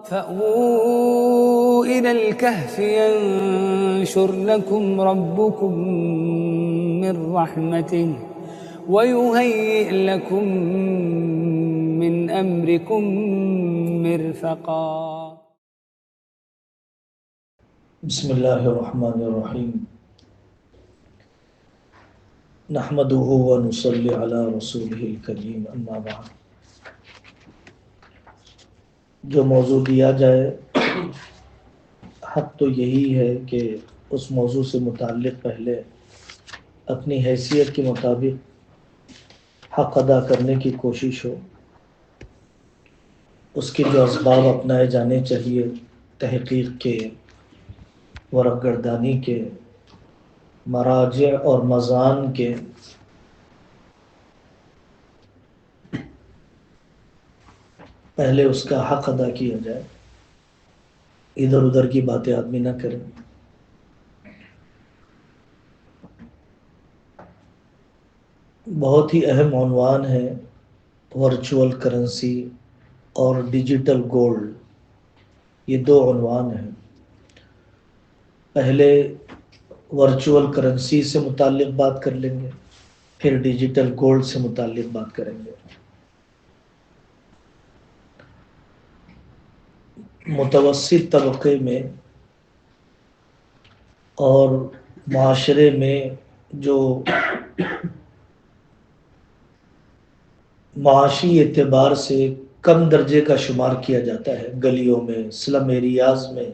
فأووا إلى الكهف ينشر لكم ربكم من رحمته ويهيئ لكم من أمركم مرفقا. بسم اللہ الرحمن الرحیم نحمده ونصلی علی رسولہ الکریم اما بعد. جو موضوع دیا جائے حق تو یہی ہے کہ اس موضوع سے متعلق پہلے اپنی حیثیت کے مطابق حق ادا کرنے کی کوشش ہو. اس کے جو اسباب اپنائے جانے چاہیے، تحقیق کے، ورق گردانی کے، مراجع اور مضان کے، پہلے اس کا حق ادا کیا جائے. ادھر ادھر کی باتیں آدمی نہ کرے. بہت ہی اہم عنوان ہے ورچوئل کرنسی اور ڈیجیٹل گولڈ. یہ دو عنوان ہیں. پہلے ورچوئل کرنسی سے متعلق بات کر لیں گے، پھر ڈیجیٹل گولڈ سے متعلق بات کریں گے. متوسط طبقے میں اور معاشرے میں جو معاشی اعتبار سے کم درجے کا شمار کیا جاتا ہے، گلیوں میں، سلم ایریاز میں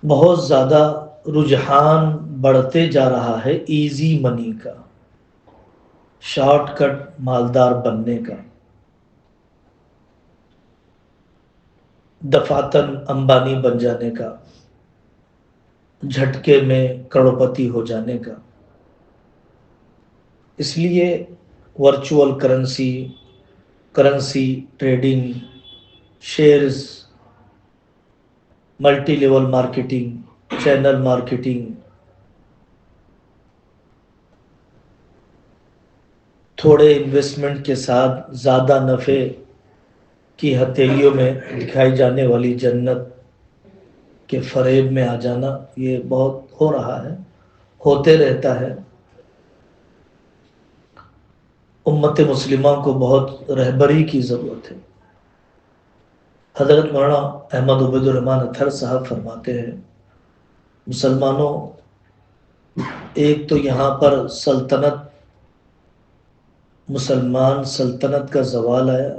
بہت زیادہ رجحان بڑھتے جا رہا ہے ایزی منی کا، شارٹ کٹ مالدار بننے کا، دفعتاً امبانی بن جانے کا، جھٹکے میں کروڑپتی ہو جانے کا. اس لیے virtual currency trading, shares, multi level marketing, channel marketing, تھوڑے انویسٹمنٹ کے ساتھ زیادہ نفع کی ہتھیلیوں میں دکھائی جانے والی جنت کے فریب میں آ جانا، یہ بہت ہو رہا ہے، ہوتے رہتا ہے. امت مسلمہ کو بہت رہبری کی ضرورت ہے. حضرت مولانا احمد عبید الرحمن اطہر صاحب فرماتے ہیں، مسلمانوں، ایک تو یہاں پر مسلمان سلطنت کا زوال آیا،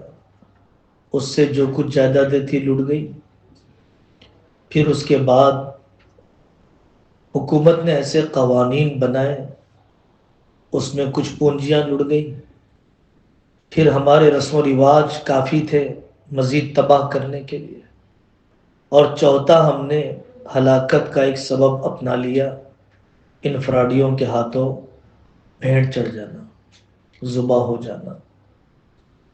اس سے جو کچھ جائیدادیں تھی لٹ گئی. پھر اس کے بعد حکومت نے ایسے قوانین بنائے، اس میں کچھ پونجیاں لٹ گئی. پھر ہمارے رسم و رواج کافی تھے مزید تباہ کرنے کے لیے. اور چوتھا، ہم نے ہلاکت کا ایک سبب اپنا لیا، انفرادیوں کے ہاتھوں بھیڑ چڑھ جانا، ذبح ہو جانا،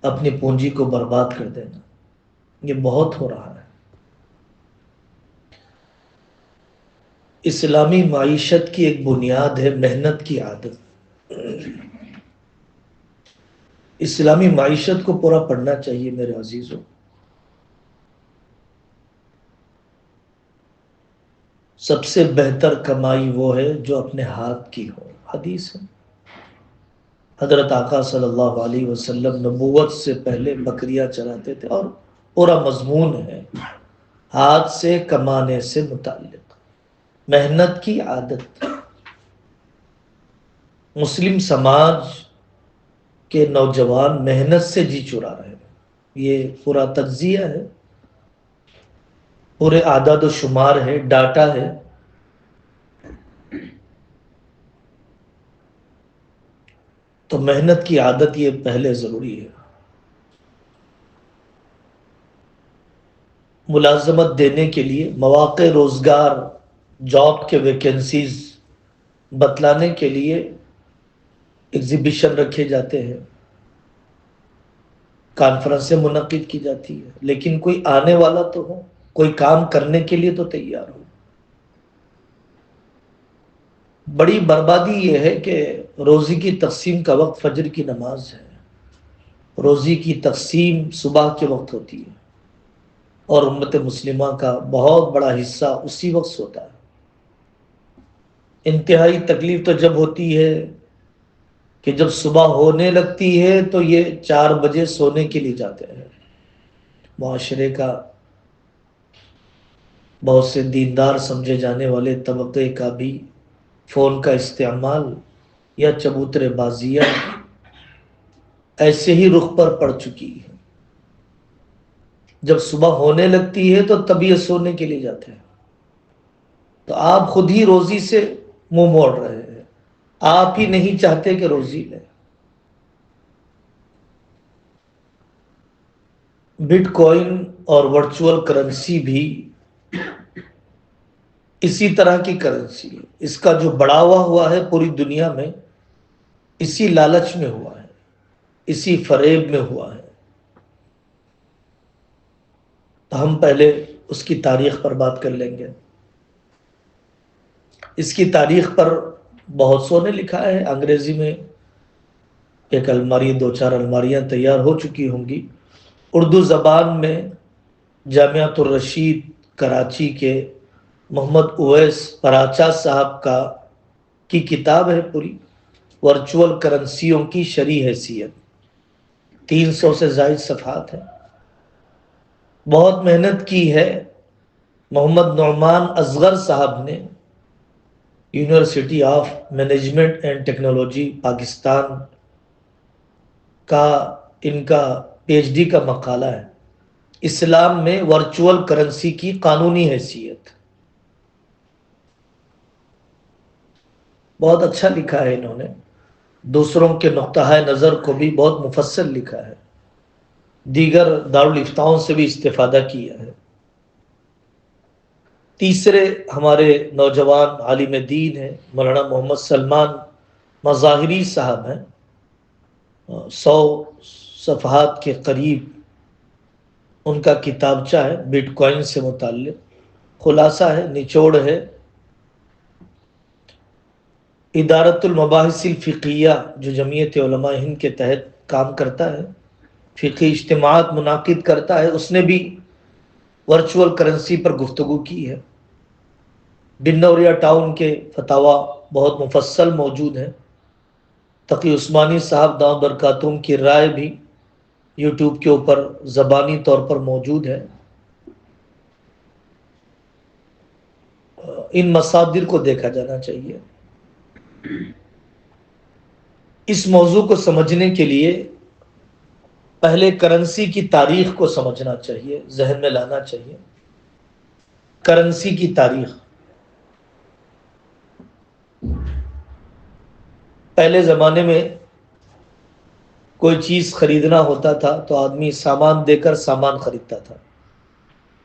اپنی پونجی کو برباد کر دینا. یہ بہت ہو رہا ہے. اسلامی معیشت کی ایک بنیاد ہے محنت کی عادت. اسلامی معیشت کو پورا پڑھنا چاہیے میرے عزیزوں. سب سے بہتر کمائی وہ ہے جو اپنے ہاتھ کی ہو. حدیث ہے، حضرت آقا صلی اللہ علیہ وسلم نبوت سے پہلے بکریاں چراتے تھے، اور پورا مضمون ہے ہاتھ سے کمانے سے متعلق، محنت کی عادت. مسلم سماج کے نوجوان محنت سے جی چرا رہے ہیں. یہ پورا تجزیہ ہے، پورے اعداد و شمار ہے، ڈاٹا ہے. تو محنت کی عادت یہ پہلے ضروری ہے. ملازمت دینے کے لیے مواقع روزگار، جاب کے ویکنسیز بتلانے کے لیے ایگزیبیشن رکھے جاتے ہیں، کانفرنسیں منعقد کی جاتی ہے، لیکن کوئی آنے والا تو ہو، کوئی کام کرنے کے لیے تو تیار ہو. بڑی بربادی یہ ہے کہ روزی کی تقسیم کا وقت فجر کی نماز ہے، روزی کی تقسیم صبح کے وقت ہوتی ہے. اور امت مسلمہ کا بہت بڑا حصہ اسی وقت سوتا ہے۔ انتہائی تکلیف تو جب ہوتی ہے کہ جب صبح ہونے لگتی ہے تو یہ 4 بجے سونے کے لیے جاتے ہیں۔ معاشرے کا بہت سے دیندار سمجھے جانے والے طبقے کا بھی فون کا استعمال یا چبوترے بازیاں ایسے ہی رخ پر پڑ چکی ہے۔ جب صبح ہونے لگتی ہے تو تب یہ سونے کے لیے جاتے ہیں۔ تو آپ خود ہی روزی سے منہ موڑ رہے ہیں، آپ ہی نہیں چاہتے کہ روزی لیں۔ بٹ کوائن اور ورچوئل کرنسی بھی اسی طرح کی کرنسی ہے۔ اس کا جو بڑھاوا ہوا ہے پوری دنیا میں، اسی لالچ میں ہوا ہے، اسی فریب میں ہوا ہے۔ تو ہم پہلے اس کی تاریخ پر بات کر لیں گے۔ اس کی تاریخ پر بہت سو نے لکھا ہے۔ انگریزی میں ایک الماری، 2-4 الماریاں تیار ہو چکی ہوں گی۔ اردو زبان میں جامعۃ الرشید کراچی کے محمد اویس پراچا صاحب کی کتاب ہے پوری، ورچوئل کرنسیوں کی شرعی حیثیت، 300 سے زائد صفحات ہیں۔ بہت محنت کی ہے محمد نعمان اصغر صاحب نے، university of management and technology Pakistan کا، ان کا پی ایچ ڈی کا مقالہ ہے، اسلام میں ورچوئل کرنسی کی قانونی حیثیت۔ بہت اچھا لکھا ہے انہوں نے، دوسروں کے نقطہ نظر کو بھی بہت مفصل لکھا ہے، دیگر دارالفتاؤں سے بھی استفادہ کیا ہے۔ تیسرے ہمارے نوجوان عالم دین ہیں مولانا محمد سلمان مظاہری صاحب ہیں، 100 صفحات کے قریب ان کا کتابچہ ہے بٹ کوائن سے متعلق، خلاصہ ہے، نچوڑ ہے۔ ادارت المباحث الفقیہ جو جمعیت علماء ہند کے تحت کام کرتا ہے، فقہی اجتماعات منعقد کرتا ہے، اس نے بھی ورچوئل کرنسی پر گفتگو کی ہے۔ ڈنوریا ٹاؤن کے فتاوی بہت مفصل موجود ہیں۔ تقی عثمانی صاحب دامت برکاتہم کی رائے بھی یوٹیوب کے اوپر زبانی طور پر موجود ہے۔ ان مصادر کو دیکھا جانا چاہیے۔ اس موضوع کو سمجھنے کے لیے پہلے کرنسی کی تاریخ کو سمجھنا چاہیے، ذہن میں لانا چاہیے۔ کرنسی کی تاریخ، پہلے زمانے میں کوئی چیز خریدنا ہوتا تھا تو آدمی سامان دے کر سامان خریدتا تھا۔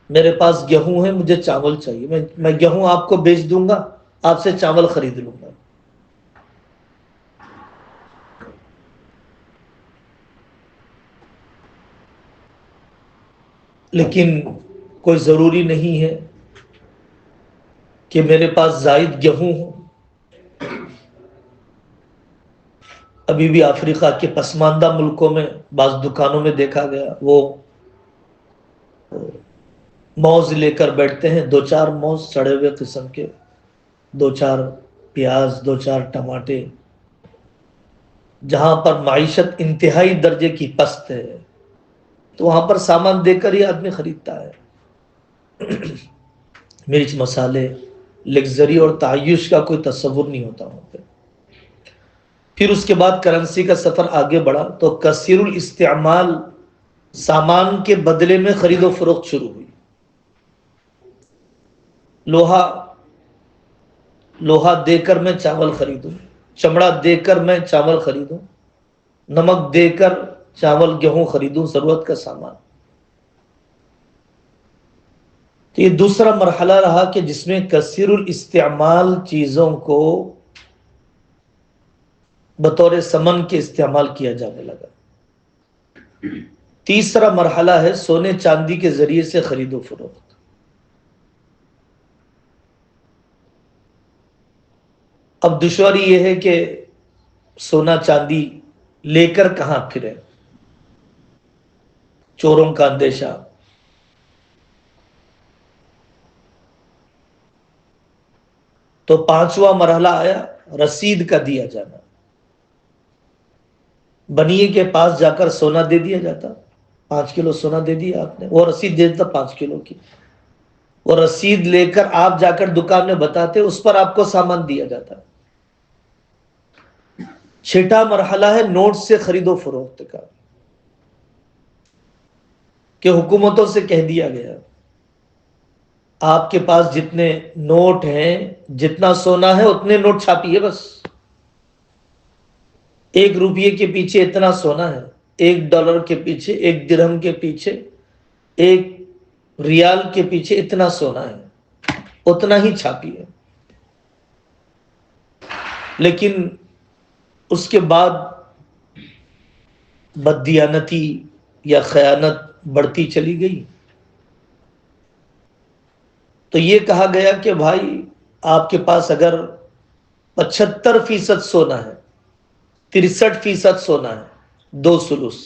میرے پاس گیہوں ہے، مجھے چاول چاہیے، میں گیہوں آپ کو بیچ دوں گا، آپ سے چاول خرید لوں گا۔ لیکن کوئی ضروری نہیں ہے کہ میرے پاس زائد گیہوں ہو۔ ابھی بھی افریقہ کے پسماندہ ملکوں میں بعض دکانوں میں دیکھا گیا، وہ موز لے کر بیٹھتے ہیں، 2-4 موز سڑے ہوئے قسم کے، 2-4 پیاز، 2-4 ٹماٹے۔ جہاں پر معیشت انتہائی درجے کی پست ہے تو وہاں پر سامان دے کر ہی آدمی خریدتا ہے۔ مرچ، مسالے، لگژری اور تعیش کا کوئی تصور نہیں ہوتا وہاں پہ۔ پھر اس کے بعد کرنسی کا سفر آگے بڑھا تو کثیر الاستعمال سامان کے بدلے میں خرید و فروخت شروع ہوئی۔ لوہا دے کر میں چاول خریدوں، چمڑا دے کر میں چاول خریدوں، نمک دے کر چاول گیہوں خریدوں، ضرورت کا سامان۔ تو یہ دوسرا مرحلہ رہا کہ جس میں کثیر الاستعمال چیزوں کو بطور ثمن کے استعمال کیا جانے لگا۔ تیسرا مرحلہ ہے سونے چاندی کے ذریعے سے خرید و فروخت۔ اب دشواری یہ ہے کہ سونا چاندی لے کر کہاں پھرے، چوروں کا اندیشہ، تو پانچواں مرحلہ آیا رسید کا دیا جانا. بنیے کے پاس جا کر سونا دے دیا جاتا, 5 کلو سونا دے دیا آپ نے, وہ رسید دے دیتا 5 کلو کی. وہ رسید لے کر آپ جا کر دکان میں بتاتے, اس پر آپ کو سامان دیا جاتا. چھٹا مرحلہ ہے نوٹ سے خرید و فروخت کا, کہ حکومتوں سے کہہ دیا گیا آپ کے پاس جتنے نوٹ ہیں, جتنا سونا ہے اتنے نوٹ چھاپیے بس. 1 روپیے کے پیچھے اتنا سونا ہے, $1 کے پیچھے, 1 درہم کے پیچھے, 1 ریال کے پیچھے اتنا سونا ہے, اتنا ہی چھاپیے. لیکن اس کے بعد بددیانتی یا خیانت بڑھتی چلی گئی. تو یہ کہا گیا کہ بھائی آپ کے پاس اگر 75% سونا ہے, 63% سونا ہے, 2 سلوس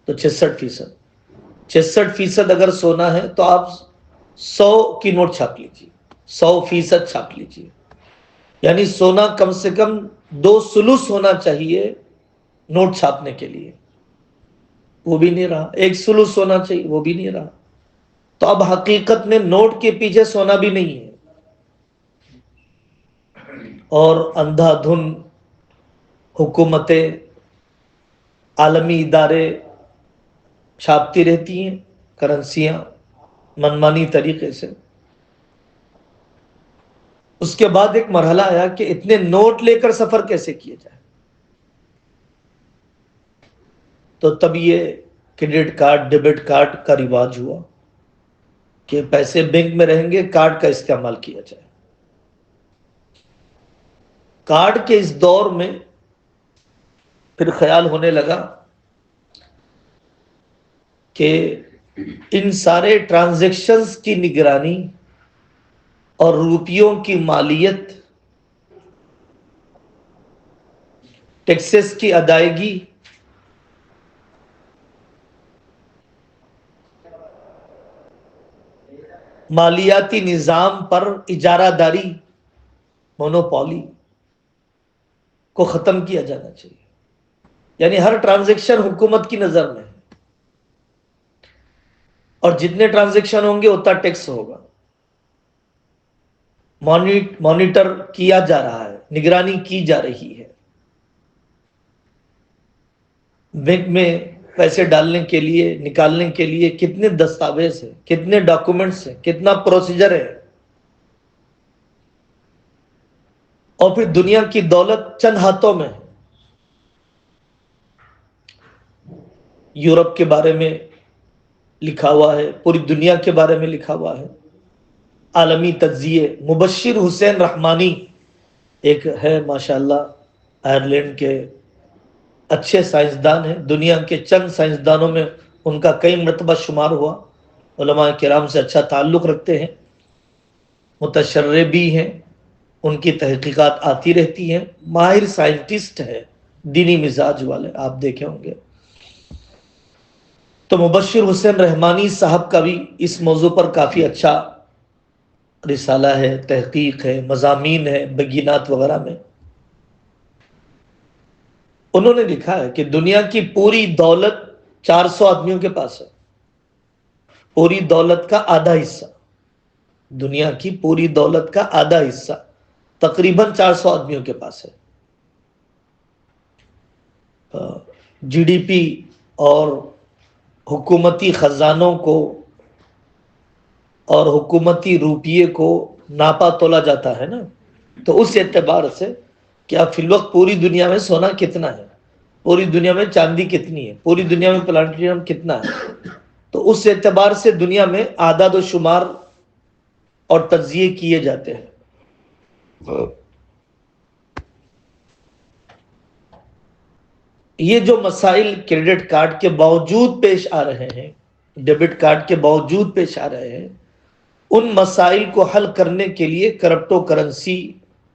تو 66%. 66% اگر سونا ہے تو آپ 100 کی نوٹ چھاپ لیجیے, 100% چھاپ لیجیے. یعنی سونا کم سے کم 2 سلوس ہونا چاہیے نوٹ چھاپنے کے لیے, وہ بھی نہیں رہا. 1 سلوس ہونا چاہیے, وہ بھی نہیں رہا. تو اب حقیقت میں نوٹ کے پیچھے سونا بھی نہیں ہے, اور اندھا دھن حکومتیں, عالمی ادارے چھاپتی رہتی ہیں کرنسیاں منمانی طریقے سے. اس کے بعد ایک مرحلہ آیا کہ اتنے نوٹ لے کر سفر کیسے کیا جائے. تو تب یہ کریڈٹ کارڈ, ڈیبٹ کارڈ کا رواج ہوا کہ پیسے بینک میں رہیں گے, کارڈ کا استعمال کیا جائے. کارڈ کے اس دور میں پھر خیال ہونے لگا کہ ان سارے ٹرانزیکشنز کی نگرانی اور روپیوں کی مالیت, ٹیکسز کی ادائیگی, مالیاتی نظام پر اجارہ داری, مونوپولی کو ختم کیا جانا چاہیے. یعنی ہر ٹرانزیکشن حکومت کی نظر میں ہے, اور جتنے ٹرانزیکشن ہوں گے اتنا ٹیکس ہوگا. مانیٹر کیا جا رہا ہے, نگرانی کی جا رہی ہے. بینک میں پیسے ڈالنے کے لیے, نکالنے کے لیے کتنے دستاویز ہیں, کتنے ڈاکومنٹس ہیں, کتنا پروسیجر ہے. اور پھر دنیا کی دولت چند ہاتھوں میں ہے. یورپ کے بارے میں لکھا ہوا ہے, پوری دنیا کے بارے میں لکھا ہوا ہے. عالمی تجزیے, مبشر حسین رحمانی ایک ہے ماشاءاللہ, آئرلینڈ کے اچھے سائنسدان ہیں, دنیا کے چند سائنسدانوں میں ان کا کئی مرتبہ شمار ہوا. علماء کرام سے اچھا تعلق رکھتے ہیں, متشرع بھی ہیں, ان کی تحقیقات آتی رہتی ہیں, ماہر سائنٹسٹ ہے, دینی مزاج والے, آپ دیکھے ہوں گے. تو مبشر حسین رحمانی صاحب کا بھی اس موضوع پر کافی اچھا رسالہ ہے, تحقیق ہے, مضامین ہے بگینات وغیرہ میں. انہوں نے لکھا ہے کہ دنیا کی پوری دولت 400 آدمیوں کے پاس ہے. پوری دولت کا آدھا حصہ, دنیا کی پوری دولت کا آدھا حصہ تقریباً 400 آدمیوں کے پاس ہے. جی ڈی پی اور حکومتی خزانوں کو اور حکومتی روپیے کو ناپا تولا جاتا ہے نا, تو اس اعتبار سے کیا فی الوقت پوری دنیا میں سونا کتنا ہے, پوری دنیا میں چاندی کتنی ہے, پوری دنیا میں پلانٹیم کتنا ہے, تو اس اعتبار سے دنیا میں اعداد و شمار اور تجزیے کیے جاتے ہیں. یہ جو مسائل کریڈٹ کارڈ کے باوجود پیش آ رہے ہیں, ڈیبٹ کارڈ کے باوجود پیش آ رہے ہیں, ان مسائل کو حل کرنے کے لیے کرپٹو کرنسی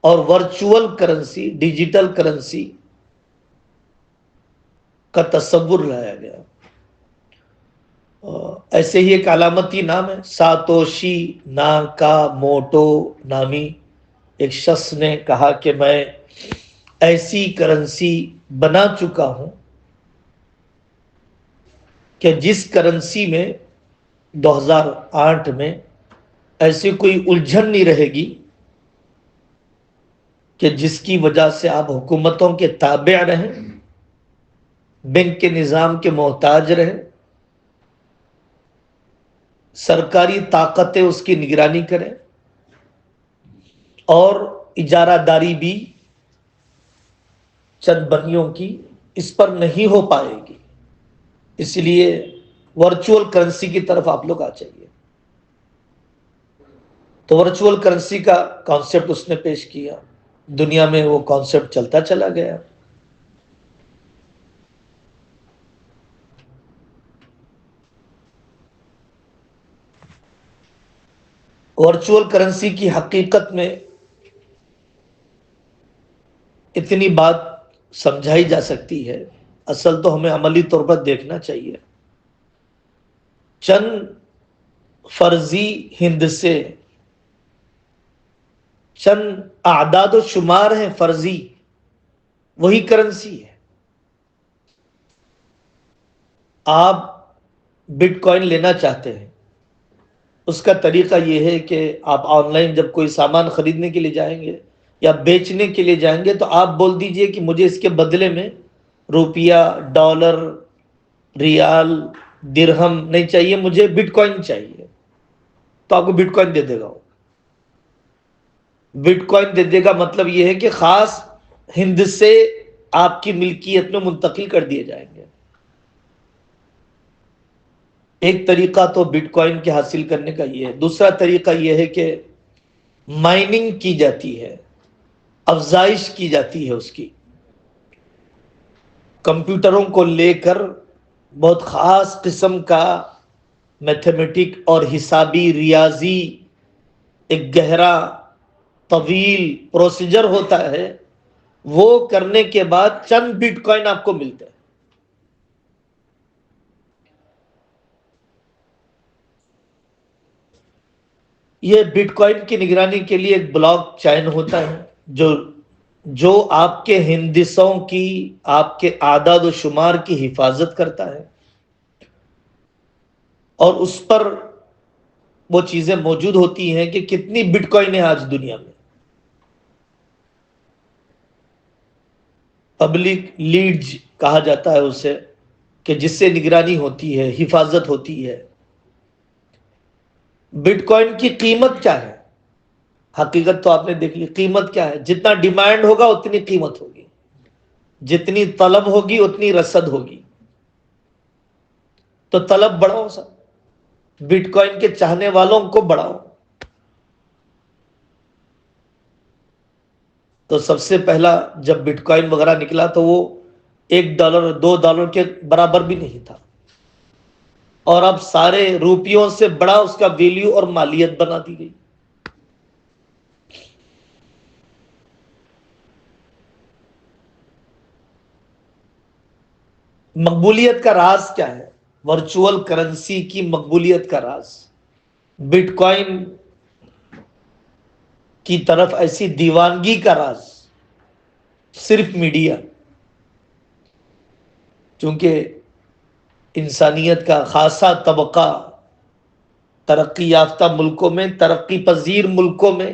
اور ورچوئل کرنسی, ڈیجیٹل کرنسی کا تصور لایا گیا. ایسے ہی ایک علامتی نام ہے, ساتوشی ناکاموٹو نامی ایک شخص نے کہا کہ میں ایسی کرنسی بنا چکا ہوں کہ جس کرنسی میں 2008 میں ایسی کوئی الجھن نہیں رہے گی کہ جس کی وجہ سے آپ حکومتوں کے تابع رہیں، بینک کے نظام کے محتاج رہیں، سرکاری طاقتیں اس کی نگرانی کریں اور اجارہ داری بھی چند بنیوں کی اس پر نہیں ہو پائے گی۔ اس لیے ورچوئل کرنسی کی طرف آپ لوگ آ جائیے۔ تو ورچوئل کرنسی کا کانسیپٹ اس نے پیش کیا، دنیا میں وہ کانسیپٹ چلتا چلا گیا۔ ورچوئل کرنسی کی حقیقت میں اتنی بات سمجھائی جا سکتی ہے، اصل تو ہمیں عملی طور پر دیکھنا چاہیے۔ چند فرضی ہندسے، چند اعداد و شمار ہیں فرضی، وہی کرنسی ہے۔ آپ بٹ کوائن لینا چاہتے ہیں، اس کا طریقہ یہ ہے کہ آپ آن لائن جب کوئی سامان خریدنے کے لیے جائیں گے یا بیچنے کے لیے جائیں گے تو آپ بول دیجئے کہ مجھے اس کے بدلے میں روپیہ، ڈالر، ریال، درہم نہیں چاہیے، مجھے بٹ کوائن چاہیے، تو آپ کو بٹ کوائن دے دے گا۔ بٹ کوائن دے دے گا مطلب یہ ہے کہ خاص ہند سے آپ کی ملکیت میں منتقل کر دیے جائیں گے۔ ایک طریقہ تو بٹ کوائن کے حاصل کرنے کا یہ ہے۔ دوسرا طریقہ یہ ہے کہ مائننگ کی جاتی ہے، افزائش کی جاتی ہے اس کی، کمپیوٹروں کو لے کر بہت خاص قسم کا میتھمیٹک اور حسابی ریاضی ایک گہرا طویل پروسیجر ہوتا ہے، وہ کرنے کے بعد چند بٹ کوائن آپ کو ملتے ہیں۔ یہ بٹ کوائن کی نگرانی کے لیے ایک بلاک چین ہوتا ہے جو آپ کے ہندسوں کی، آپ کے اعداد و شمار کی حفاظت کرتا ہے، اور اس پر وہ چیزیں موجود ہوتی ہیں کہ کتنی بٹ کوائن ہے آج دنیا میں۔ پبلک لیڈج کہا جاتا ہے اسے، کہ جس سے نگرانی ہوتی ہے، حفاظت ہوتی ہے۔ بٹ کوائن کی قیمت کیا ہے؟ حقیقت تو آپ نے دیکھ لی، قیمت کیا ہے؟ جتنا ڈیمانڈ ہوگا اتنی قیمت ہوگی، جتنی طلب ہوگی اتنی رسد ہوگی۔ تو طلب بڑھاؤ، سب بٹ کوائن کے چاہنے والوں کو بڑھاؤ۔ تو سب سے پہلا جب بٹ کوائن وغیرہ نکلا تو وہ $1 $2 کے برابر بھی نہیں تھا، اور اب سارے روپیوں سے بڑا اس کا ویلیو اور مالیت بنا دی گئی۔ مقبولیت کا راز کیا ہے؟ ورچوئل کرنسی کی مقبولیت کا راز، بٹ کوائن کی طرف ایسی دیوانگی کا راز صرف میڈیا، چونکہ انسانیت کا خاصا طبقہ ترقی یافتہ ملکوں میں، ترقی پذیر ملکوں میں،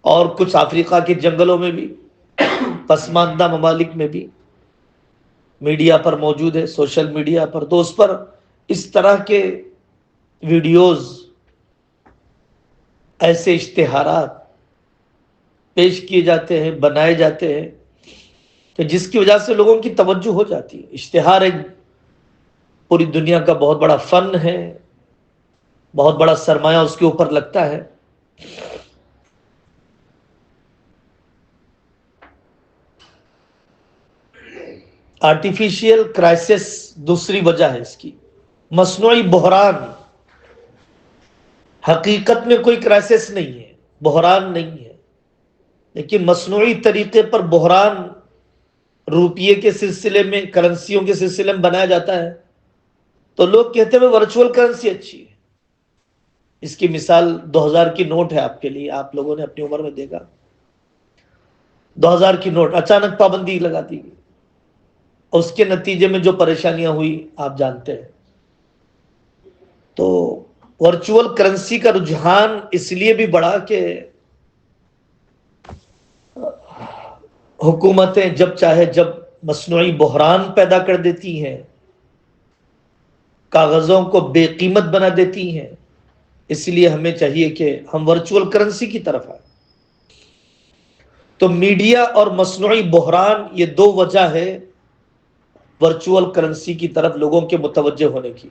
اور کچھ افریقہ کے جنگلوں میں بھی، پسماندہ ممالک میں بھی میڈیا پر موجود ہے، سوشل میڈیا پر، تو اس پر اس طرح کے ویڈیوز، ایسے اشتہارات پیش کیے جاتے ہیں، بنائے جاتے ہیں کہ جس کی وجہ سے لوگوں کی توجہ ہو جاتی ہے۔ اشتہار ایک پوری دنیا کا بہت بڑا فن ہے، بہت بڑا سرمایہ اس کے اوپر لگتا ہے۔ آرٹیفیشیل کرائسس دوسری وجہ ہے اس کی، مصنوعی بحران۔ حقیقت میں کوئی کرائسس نہیں ہے، بحران نہیں ہے، لیکن مصنوعی طریقے پر بحران روپیے کے سلسلے میں، کرنسیوں کے سلسلے میں بنایا جاتا ہے۔ تو لوگ کہتے ہیں ورچوئل کرنسی اچھی ہے، اس کی مثال 2000 کی نوٹ ہے آپ کے لیے، آپ لوگوں نے اپنی عمر میں دیکھا 2000 کی نوٹ اچانک پابندی لگا دی گئی، اس کے نتیجے میں جو پریشانیاں ہوئی آپ جانتے ہیں۔ تو ورچوئل کرنسی کا رجحان اس لیے بھی بڑھا کہ حکومتیں جب چاہے جب مصنوعی بحران پیدا کر دیتی ہیں، کاغذوں کو بے قیمت بنا دیتی ہیں، اس لیے ہمیں چاہیے کہ ہم ورچوئل کرنسی کی طرف آئیں۔ تو میڈیا اور مصنوعی بحران یہ دو وجہ ہے ورچوئل کرنسی کی طرف لوگوں کے متوجہ ہونے کی۔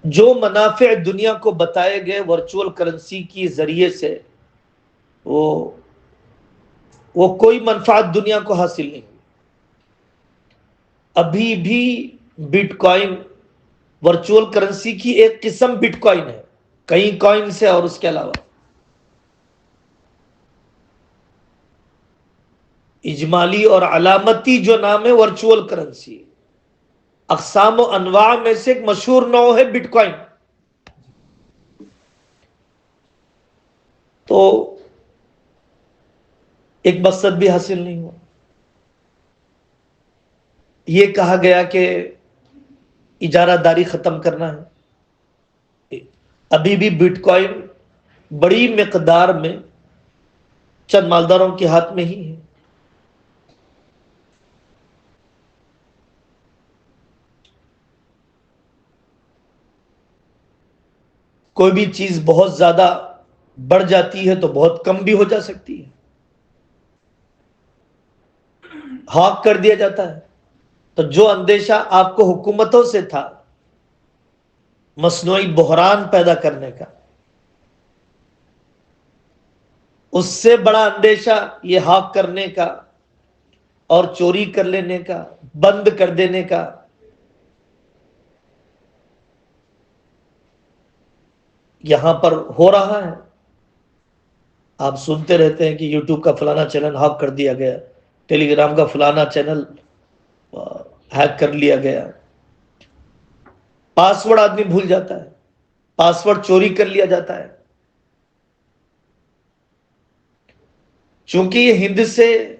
جو منافع دنیا کو بتائے گئے ورچوئل کرنسی کی ذریعے سے وہ کوئی منفعت دنیا کو حاصل نہیں۔ ابھی بھی بٹ کوائن ورچوئل کرنسی کی ایک قسم بٹ کوائن ہے، کئی کوائنز ہے اور اس کے علاوہ اجمالی اور علامتی جو نام ہے ورچوئل کرنسی، اقسام و انواع میں سے ایک مشہور نوع ہے بٹ کوائن۔ تو ایک مقصد بھی حاصل نہیں ہوا۔ یہ کہا گیا کہ اجارہ داری ختم کرنا ہے، ابھی بھی بٹ کوائن بڑی مقدار میں چند مالداروں کے ہاتھ میں ہی ہے۔ کوئی بھی چیز بہت زیادہ بڑھ جاتی ہے تو بہت کم بھی ہو جا سکتی ہے، ہاک کر دیا جاتا ہے۔ تو جو اندیشہ آپ کو حکومتوں سے تھا مصنوعی بحران پیدا کرنے کا، اس سے بڑا اندیشہ یہ ہاک کرنے کا اور چوری کر لینے کا، بند کر دینے کا۔ یہاں پر ہو رہا ہے، آپ سنتے رہتے ہیں کہ یوٹیوب کا فلانا چینل ہیک کر دیا گیا، ٹیلی گرام کا فلانا چینل ہیک کر لیا گیا، پاسورڈ آدمی بھول جاتا ہے، پاسورڈ چوری کر لیا جاتا ہے۔ چونکہ یہ ہند سے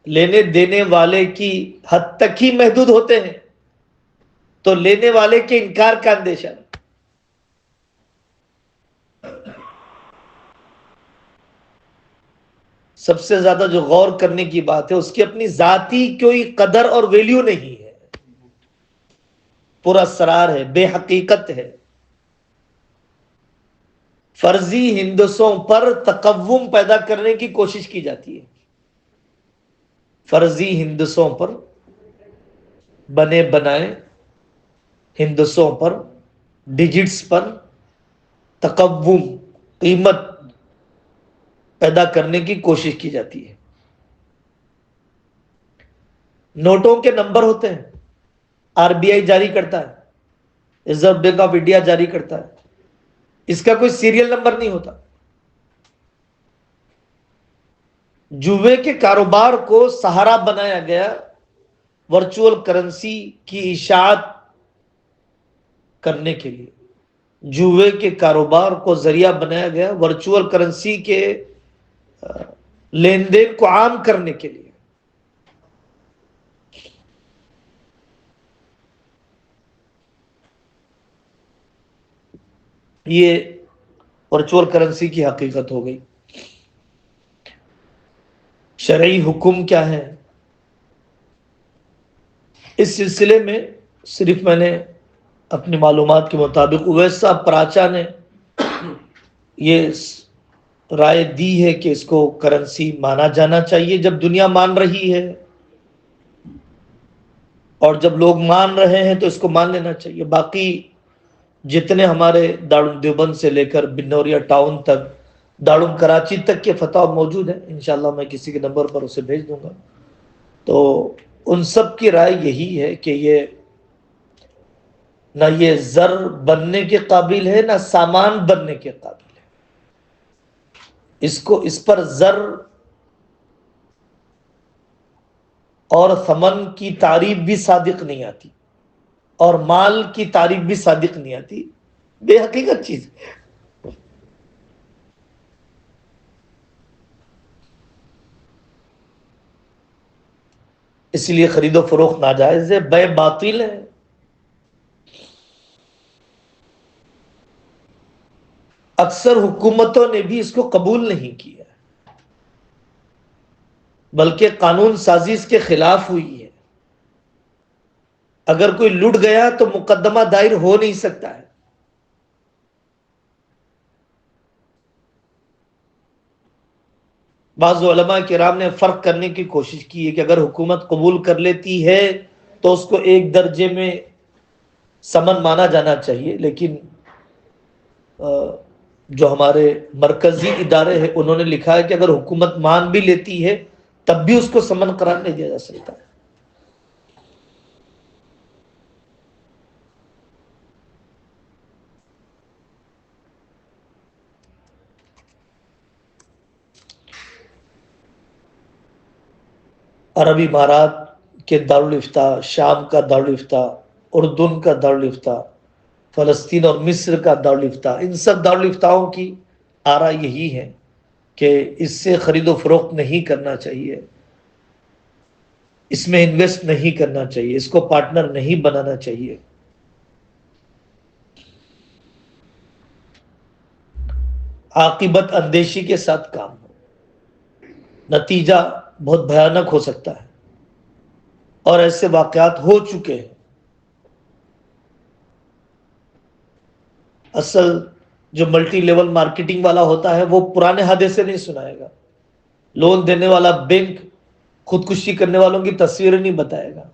لینے دینے والے کی حد تک ہی محدود ہوتے ہیں تو لینے والے کے انکار کا اندیشہ۔ سب سے زیادہ جو غور کرنے کی بات ہے اس کی اپنی ذاتی کوئی قدر اور ویلیو نہیں ہے، پورا اسرار ہے، بے حقیقت ہے۔ فرضی ہندسوں پر تقوم پیدا کرنے کی کوشش کی جاتی ہے، فرضی ہندسوں پر، بنے بنائے ہندسوں پر، ڈیجٹس پر تقوم، قیمت پیدا کرنے کی کوشش کی جاتی ہے۔ نوٹوں کے نمبر ہوتے ہیں، آر بی آئی جاری کرتا ہے، ریزرو بینک آف انڈیا جاری کرتا ہے، اس کا کوئی سیریل نمبر نہیں ہوتا۔ جوئے کے کاروبار کو سہارا بنایا گیا ورچوئل کرنسی کی اشاعت کرنے کے لیے، جوئے کے کاروبار کو ذریعہ بنایا گیا ورچوئل کرنسی کے لین دین کو عام کرنے کے لیے۔ یہ ورچوئل کرنسی کی حقیقت ہو گئی۔ شرعی حکم کیا ہے اس سلسلے میں؟ صرف میں نے اپنی معلومات کے مطابق اویس صاحب پراچا نے یہ رائے دی ہے کہ اس کو کرنسی مانا جانا چاہیے جب دنیا مان رہی ہے، اور جب لوگ مان رہے ہیں تو اس کو مان لینا چاہیے۔ باقی جتنے ہمارے دارالعلوم دیوبند سے لے کر بنوریا ٹاؤن تک، دارالعلوم کراچی تک کے فتاوی موجود ہیں، انشاءاللہ میں کسی کے نمبر پر اسے بھیج دوں گا۔ تو ان سب کی رائے یہی ہے کہ یہ نہ یہ زر بننے کے قابل ہے نہ سامان بننے کے قابل ہے، اس پر زر اور ثمن کی تعریف بھی صادق نہیں آتی۔ اور مال کی تعریف بھی صادق نہیں آتی، بے حقیقت چیز. اس لیے خرید و فروخت ناجائز ہے، بے باطل ہے. اکثر حکومتوں نے بھی اس کو قبول نہیں کیا، بلکہ قانون سازی اس کے خلاف ہوئی ہے. اگر کوئی لٹ گیا تو مقدمہ دائر ہو نہیں سکتا ہے. بعض علماء کرام نے فرق کرنے کی کوشش کی ہے کہ اگر حکومت قبول کر لیتی ہے تو اس کو ایک درجے میں سمن مانا جانا چاہیے، لیکن جو ہمارے مرکزی ادارے ہیں انہوں نے لکھا ہے کہ اگر حکومت مان بھی لیتی ہے تب بھی اس کو سمن قرار نہیں دیا جا سکتا ہے. عرب امارات کے دارالافتاء، شام کا دارالافتاء، اردن کا دارالافتاء، فلسطین اور مصر کا دارالافتاء، ان سب دارالفتاؤں کی آرا یہی ہے کہ اس سے خرید و فروخت نہیں کرنا چاہیے، اس میں انویسٹ نہیں کرنا چاہیے، اس کو پارٹنر نہیں بنانا چاہیے. عاقبت اندیشی کے ساتھ کام ہو، نتیجہ بہت بھیانک ہو سکتا ہے، اور ایسے واقعات ہو چکے ہیں. اصل جو ملٹی لیول مارکیٹنگ والا ہوتا ہے وہ پرانے حادثے نہیں سنائے گا، لون دینے والا بینک خودکشی کرنے والوں کی تصویریں نہیں بتائے گا.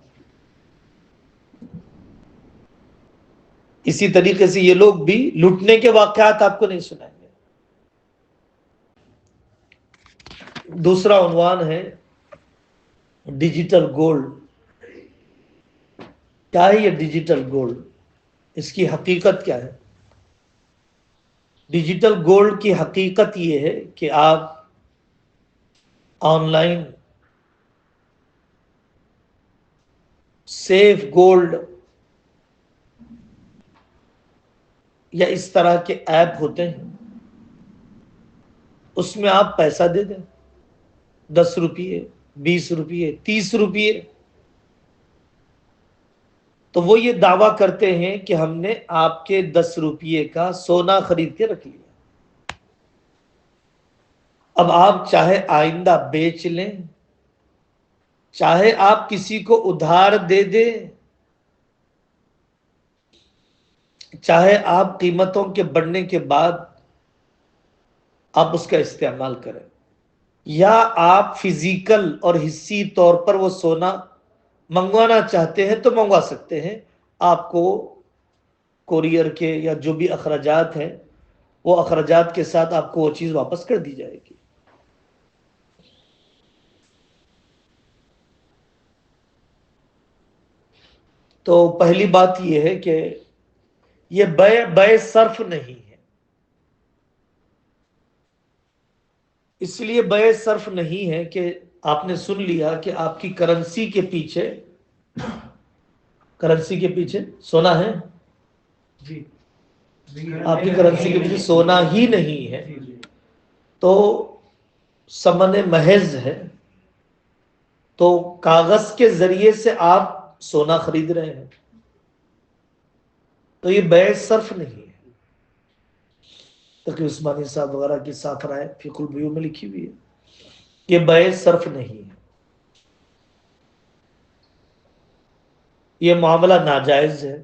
اسی طریقے سے یہ لوگ بھی لوٹنے کے واقعات آپ کو نہیں سنائیں گے. دوسرا عنوان ہے ڈیجیٹل گولڈ. کیا ہے یہ ڈیجیٹل گولڈ؟ اس کی حقیقت کیا ہے؟ ڈیجیٹل گولڈ کی حقیقت یہ ہے کہ آپ آن لائن سیف گولڈ یا اس طرح کے ایپ ہوتے ہیں، اس میں آپ پیسہ دے دیں، 10 روپیے، 20 روپیے، 30 روپیے، تو وہ یہ دعویٰ کرتے ہیں کہ ہم نے آپ کے 10 روپیے کا سونا خرید کے رکھ لیا. اب آپ چاہے آئندہ بیچ لیں، چاہے آپ کسی کو ادھار دے دیں، چاہے آپ قیمتوں کے بڑھنے کے بعد آپ اس کا استعمال کریں، یا آپ فزیکل اور حصی طور پر وہ سونا منگوانا چاہتے ہیں تو منگوا سکتے ہیں. آپ کو کوریئر کے یا جو بھی اخراجات ہیں وہ اخراجات کے ساتھ آپ کو وہ چیز واپس کر دی جائے گی. تو پہلی بات یہ ہے کہ یہ بے صرف نہیں ہے. اس لیے بے صرف نہیں ہے کہ آپ نے سن لیا کہ آپ کی کرنسی کے پیچھے سونا ہے، جی آپ کی کرنسی کے پیچھے سونا ہی نہیں ہے تو ثمن محض ہے، تو کاغذ کے ذریعے سے آپ سونا خرید رہے ہیں، تو یہ بے صرف نہیں ہے. تقی عثمانی صاحب وغیرہ کی صاف رائے فقہ البیوع میں لکھی ہوئی ہے، یہ بے صرف نہیں ہے، یہ معاملہ ناجائز ہے،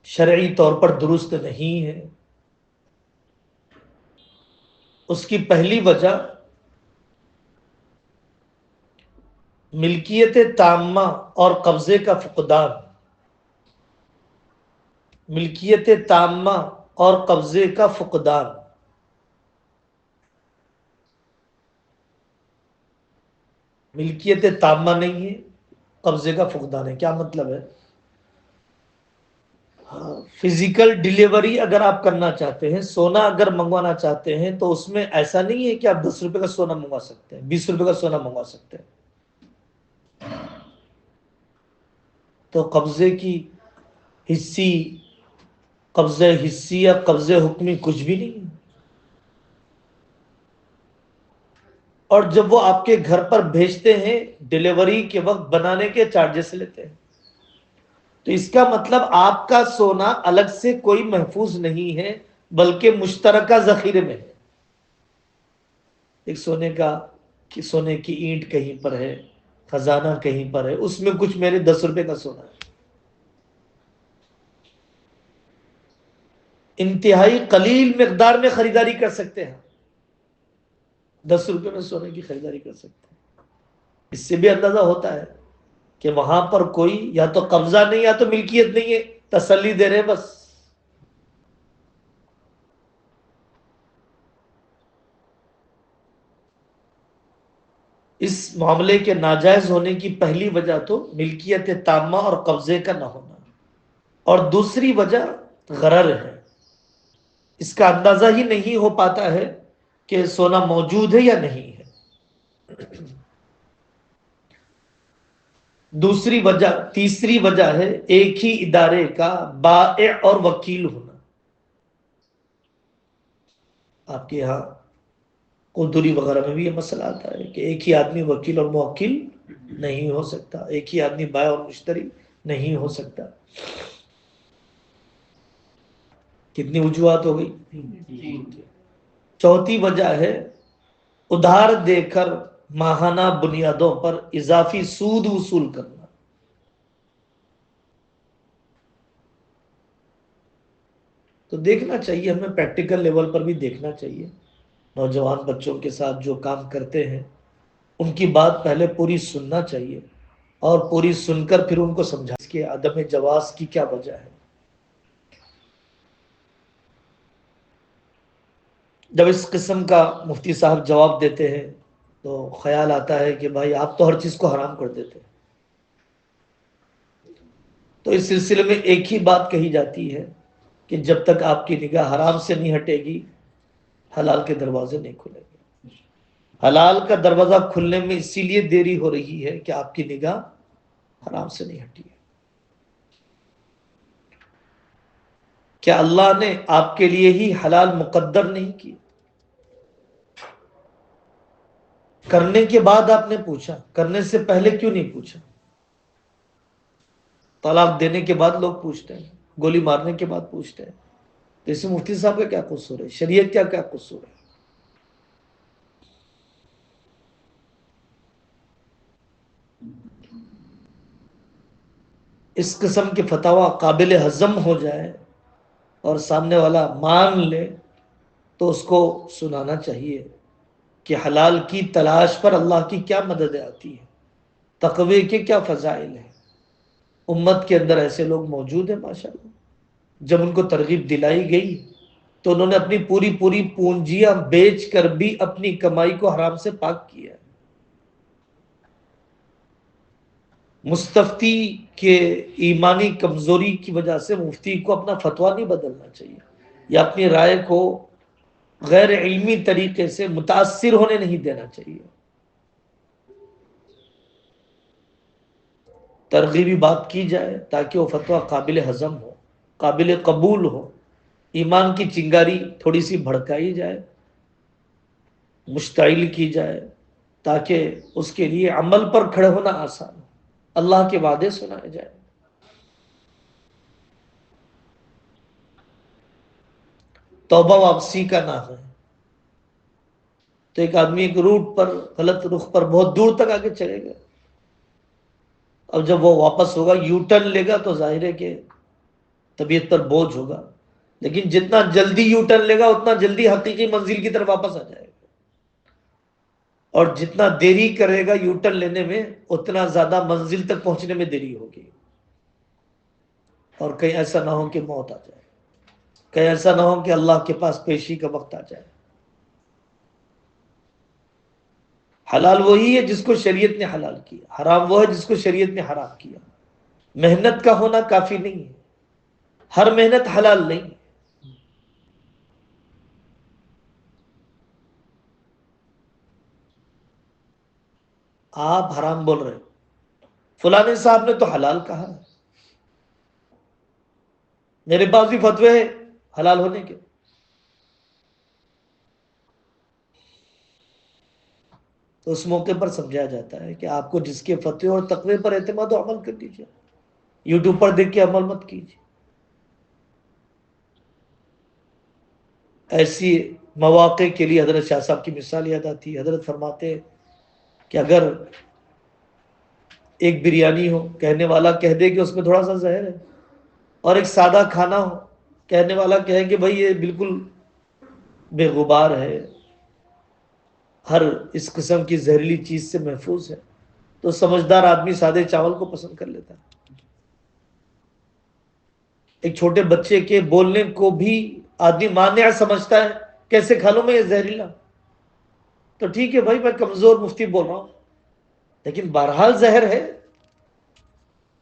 شرعی طور پر درست نہیں ہے. اس کی پہلی وجہ ملکیت تامہ اور قبضے کا فقدان، ملکیت تامہ اور قبضے کا فقدان. ملکیت تامہ نہیں ہے، قبضے کا فقدان ہے. کیا مطلب ہے؟ فزیکل ڈیلیوری اگر آپ کرنا چاہتے ہیں، سونا اگر منگوانا چاہتے ہیں، تو اس میں ایسا نہیں ہے کہ آپ 10 روپے کا سونا منگوا سکتے ہیں، 20 روپے کا سونا منگوا سکتے ہیں. تو قبضے کی قبضہ حصی یا قبضہ حکمی کچھ بھی نہیں ہے. اور جب وہ آپ کے گھر پر بھیجتے ہیں ڈیلیوری کے وقت بنانے کے چارجز لیتے ہیں. تو اس کا مطلب آپ کا سونا الگ سے کوئی محفوظ نہیں ہے بلکہ مشترکہ ذخیرے میں ہے. ایک سونے کی اینٹ کہیں پر ہے، خزانہ کہیں پر ہے، اس میں کچھ میرے 10 روپے کا سونا ہے. انتہائی قلیل مقدار میں خریداری کر سکتے ہیں، 10 روپے میں سونے کی خریداری کر سکتے ہیں. اس سے بھی اندازہ ہوتا ہے کہ وہاں پر کوئی یا تو قبضہ نہیں یا تو ملکیت نہیں ہے، تسلی دے رہے بس. اس معاملے کے ناجائز ہونے کی پہلی وجہ تو ملکیت تامہ اور قبضے کا نہ ہونا، اور دوسری وجہ غرر ہے. اس کا اندازہ ہی نہیں ہو پاتا ہے کہ سونا موجود ہے یا نہیں ہے. تیسری وجہ ہے ایک ہی ادارے کا بائع اور وکیل ہونا. آپ کے یہاں قدری وغیرہ میں بھی یہ مسئلہ آتا ہے کہ ایک ہی آدمی وکیل اور موکل نہیں ہو سکتا، ایک ہی آدمی بائع اور مشتری نہیں ہو سکتا. کتنی وجوہات ہو گئی؟ چوتھی وجہ ہے ادھار دے کر ماہانہ بنیادوں پر اضافی سود وصول کرنا. تو دیکھنا چاہیے، ہمیں پریکٹیکل لیول پر بھی دیکھنا چاہیے. نوجوان بچوں کے ساتھ جو کام کرتے ہیں ان کی بات پہلے پوری سننا چاہیے، اور پوری سن کر پھر ان کو سمجھا اس کے عدم جواز کی کیا وجہ ہے. جب اس قسم کا مفتی صاحب جواب دیتے ہیں تو خیال آتا ہے کہ بھائی آپ تو ہر چیز کو حرام کر دیتے ہیں. تو اس سلسلے میں ایک ہی بات کہی جاتی ہے کہ جب تک آپ کی نگاہ حرام سے نہیں ہٹے گی حلال کے دروازے نہیں کھلیں گے. حلال کا دروازہ کھلنے میں اسی لیے دیری ہو رہی ہے کہ آپ کی نگاہ حرام سے نہیں ہٹی ہے. کیا اللہ نے آپ کے لیے ہی حلال مقدر نہیں کی؟ کرنے کے بعد آپ نے پوچھا، کرنے سے پہلے کیوں نہیں پوچھا؟ طلاق دینے کے بعد لوگ پوچھتے ہیں، گولی مارنے کے بعد پوچھتے ہیں. تو اس میں مفتی صاحب کا کیا قصور ہے؟ شریعت کیا قصور ہے؟ اس قسم کے فتاوی قابل ہضم ہو جائے اور سامنے والا مان لے تو اس کو سنانا چاہیے کہ حلال کی تلاش پر اللہ کی کیا مدد آتی ہے، تقوی کے کیا فضائل ہیں. امت کے اندر ایسے لوگ موجود ہیں ماشاءاللہ، جب ان کو ترغیب دلائی گئی تو انہوں نے اپنی پوری پونجیاں بیچ کر بھی اپنی کمائی کو حرام سے پاک کیا. مستفتی کے ایمانی کمزوری کی وجہ سے مفتی کو اپنا فتویٰ نہیں بدلنا چاہیے، یا اپنی رائے کو غیر علمی طریقے سے متاثر ہونے نہیں دینا چاہیے. ترغیبی بات کی جائے تاکہ وہ فتویٰ قابل ہضم ہو، قابل قبول ہو، ایمان کی چنگاری تھوڑی سی بھڑکائی جائے، مشتعل کی جائے تاکہ اس کے لیے عمل پر کھڑے ہونا آسان ہو، اللہ کے وعدے سنائے جائیں. توبہ واپسی کا نام ہے. تو ایک آدمی ایک روٹ پر، غلط رخ پر بہت دور تک آگے چلے گا، اب جب وہ واپس ہوگا یو ٹرن لے گا تو ظاہر ہے کہ طبیعت پر بوجھ ہوگا، لیکن جتنا جلدی یو ٹرن لے گا اتنا جلدی حقیقی منزل کی طرف واپس آ جائے گا، اور جتنا دیری کرے گا یو ٹرن لینے میں اتنا زیادہ منزل تک پہنچنے میں دیری ہوگی. اور کہیں ایسا نہ ہو کہ موت آ جائے، کہیں ایسا نہ ہو کہ اللہ کے پاس پیشی کا وقت آ جائے. حلال وہی ہے جس کو شریعت نے حلال کیا، حرام وہ ہے جس کو شریعت نے حرام کیا. محنت کا ہونا کافی نہیں ہے، ہر محنت حلال نہیں. آپ حرام بول رہے، فلانے صاحب نے تو حلال کہا، میرے پاس بھی فتوے ہیں حلال ہونے کے. تو اس موقع پر سمجھایا جاتا ہے کہ آپ کو جس کے فتوے اور تقوی پر اعتماد و عمل کر دیجیے، یوٹیوب پر دیکھ کے عمل مت کیجیے. ایسی مواقع کے لیے حضرت شاہ صاحب کی مثال یاد آتی ہے. حضرت فرماتے کہ اگر ایک بریانی ہو، کہنے والا کہہ دے کہ اس میں تھوڑا سا زہر ہے، اور ایک سادہ کھانا ہو، کہنے والا کہے کہ بھائی یہ بالکل بے غبار ہے، ہر اس قسم کی زہریلی چیز سے محفوظ ہے، تو سمجھدار آدمی سادے چاول کو پسند کر لیتا ہے. ایک چھوٹے بچے کے بولنے کو بھی آدمی مانع سمجھتا ہے، کیسے کھا لوں میں یہ زہریلا؟ تو ٹھیک ہے بھائی، میں کمزور مفتی بول رہا ہوں، لیکن بہرحال زہر ہے،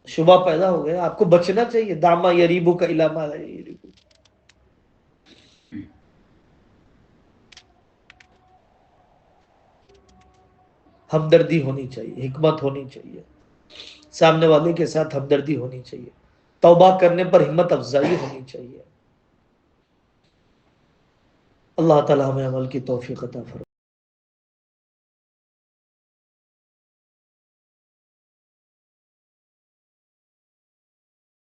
شبہ پیدا ہو گیا. آپ کو بچنا چاہیے. داما یریبو کا علامہ یریبو. ہمدردی ہونی چاہیے، حکمت ہونی چاہیے، سامنے والے کے ساتھ ہمدردی ہونی چاہیے، توبہ کرنے پر ہمت افزائی ہونی چاہیے. اللہ تعالی ہمیں عمل کی توفیق عطا فرمائے.